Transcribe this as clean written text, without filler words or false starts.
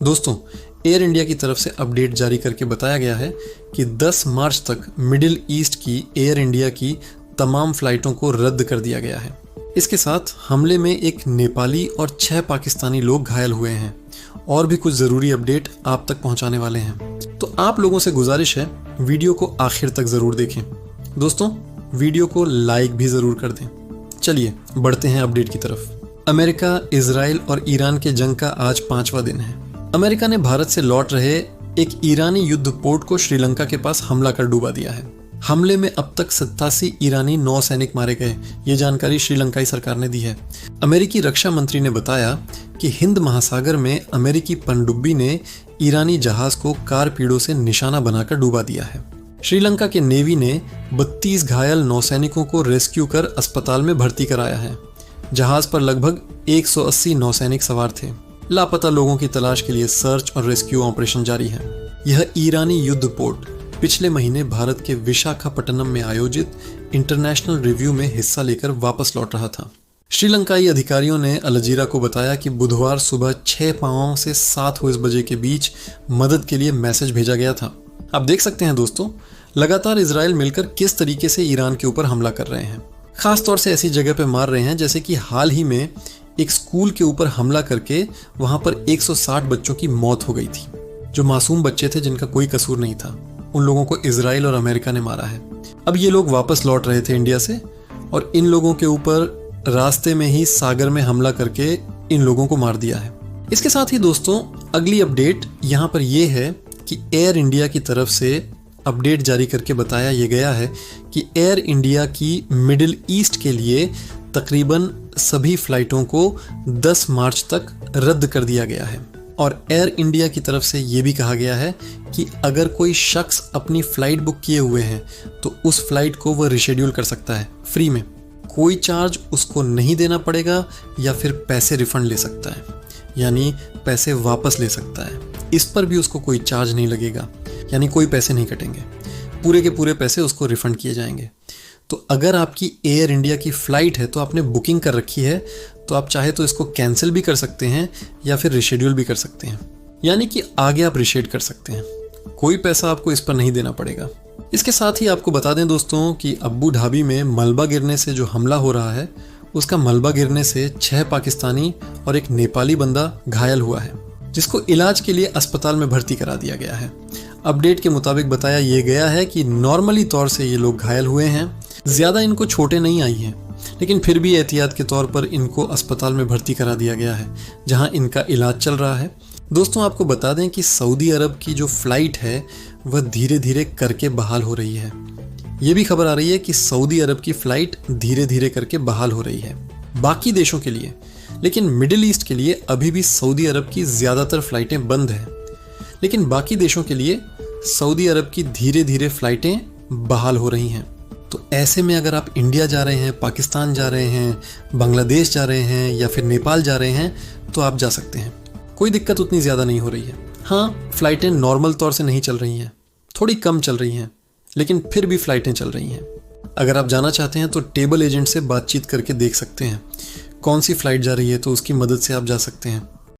दोस्तों, air India की तरफ से अपडेट जारी करके बताया गया है कि 10 मार्च तक मिडिल ईस्ट की एयर इंडिया की तमाम फ्लाइटों को रद्द कर दिया गया है। इसके साथ हमले में एक नेपाली और 6 पाकिस्तानी लोग घायल हुए हैं और भी कुछ ज़रूरी अपडेट आप तक पहुंचाने वाले हैं। तो आप लोगों से गुजारिश है, वीडियो को आखिर तक ज़रूर देखें। दोस्तों, वीडियो को लाइक भी ज़रूर कर दें। चलिए बढ़ते हैं अपडेट की तरफ। अमेरिका, इजराइल और ईरान के जंग का आज 5वां दिन है। अमेरिका ने भारत से लौट रहे एक ईरानी युद्ध पोर्ट को श्रीलंका के पास हमला कर डुबा दिया है। हमले में अब तक 87 ईरानी नौसैनिक मारे गए। ये जानकारी श्रीलंकाई सरकार ने दी है। अमेरिकी रक्षा मंत्री ने बताया कि हिंद महासागर में अमेरिकी पनडुब्बी ने ईरानी जहाज को कारपीड़ों से निशाना बनाकर डुबा दिया है। श्रीलंका के नेवी ने 32 घायल नौसैनिकों को रेस्क्यू कर अस्पताल में भर्ती कराया है। जहाज पर लगभग 180 नौसैनिक सवार थे। लापता लोगों की तलाश के लिए सर्च और रेस्क्यू ऑपरेशन जारी है। यह ईरानी युद्ध पोर्ट पिछले महीने भारत के विशाखापट्टनम में आयोजित इंटरनेशनल रिव्यू में हिस्सा लेकर वापस लौट रहा था। श्रीलंकाई अधिकारियों ने अल जजीरा को बताया कि बुधवार सुबह 6 पाँव से 7 बजे के बीच मदद के लिए मैसेज भेजा गया था। आप देख सकते हैं दोस्तों, लगातार इजराइल मिलकर किस तरीके से ईरान के ऊपर हमला कर रहे हैं। खास तौर से ऐसी जगह पे मार रहे हैं जैसे कि हाल ही में एक स्कूल के ऊपर हमला करके वहां पर 160 बच्चों की मौत हो गई थी, जो मासूम बच्चे थे जिनका कोई कसूर नहीं था। उन लोगों को इजराइल और अमेरिका ने मारा है। अब ये लोग वापस लौट रहे थे इंडिया से और इन लोगों के ऊपर रास्ते में ही सागर में हमला करके इन लोगों को मार दिया है। इसके साथ ही दोस्तों, अगली अपडेट यहाँ पर यह है कि एयर इंडिया की तरफ से अपडेट जारी करके बताया यह गया है कि एयर इंडिया की मिडिल ईस्ट के लिए तकरीबन सभी फ्लाइटों को 10 मार्च तक रद्द कर दिया गया है। और एयर इंडिया की तरफ से ये भी कहा गया है कि अगर कोई शख्स अपनी फ़्लाइट बुक किए हुए हैं तो उस फ्लाइट को वह रिशेड्यूल कर सकता है फ्री में। कोई चार्ज उसको नहीं देना पड़ेगा या फिर पैसे रिफ़ंड ले सकता है, यानी पैसे वापस ले सकता है। इस पर भी उसको कोई चार्ज नहीं लगेगा, यानी कोई पैसे नहीं कटेंगे। पूरे के पूरे पैसे उसको रिफ़ंड किए जाएंगे। तो अगर आपकी एयर इंडिया की फ़्लाइट है तो आपने बुकिंग कर रखी है, तो आप चाहे तो इसको कैंसिल भी कर सकते हैं या फिर रिशेड्यूल भी कर सकते हैं, यानी कि आगे आप रिशेड कर सकते हैं। कोई पैसा आपको इस पर नहीं देना पड़ेगा। इसके साथ ही आपको बता दें दोस्तों कि अब्बू धाबी में मलबा गिरने से जो हमला हो रहा है, उसका मलबा गिरने से 6 पाकिस्तानी और एक नेपाली बंदा घायल हुआ है, जिसको इलाज के लिए अस्पताल में भर्ती करा दिया गया है। अपडेट के मुताबिक बताया यह गया है कि नॉर्मली तौर से ये लोग घायल हुए हैं, ज़्यादा इनको चोटें नहीं आई हैं, लेकिन फिर भी एहतियात के तौर पर इनको अस्पताल में भर्ती करा दिया गया है, जहां इनका इलाज चल रहा है। दोस्तों, आपको बता दें कि सऊदी अरब की जो फ़्लाइट है वह धीरे धीरे करके बहाल हो रही है। ये भी खबर आ रही है कि सऊदी अरब की फ़्लाइट धीरे धीरे करके बहाल हो रही है बाकी देशों के लिए, लेकिन मिडिल ईस्ट के लिए अभी भी सऊदी अरब की ज़्यादातर फ़्लाइटें बंद हैं। लेकिन बाकी देशों के लिए सऊदी अरब की धीरे धीरे फ़्लाइटें बहाल हो रही हैं। तो ऐसे में अगर आप इंडिया जा रहे हैं, पाकिस्तान जा रहे हैं, बांग्लादेश जा रहे हैं या फिर नेपाल जा रहे हैं, तो आप जा सकते हैं। कोई दिक्कत उतनी ज़्यादा नहीं हो रही है। हाँ, फ़्लाइटें नॉर्मल तौर से नहीं चल रही हैं, थोड़ी कम चल रही हैं, लेकिन फिर भी फ़्लाइटें चल रही हैं। अगर आप जाना चाहते हैं तो टेबल एजेंट से बातचीत करके देख सकते हैं कौन सी फ़्लाइट जा रही है, तो उसकी मदद से आप जा सकते हैं।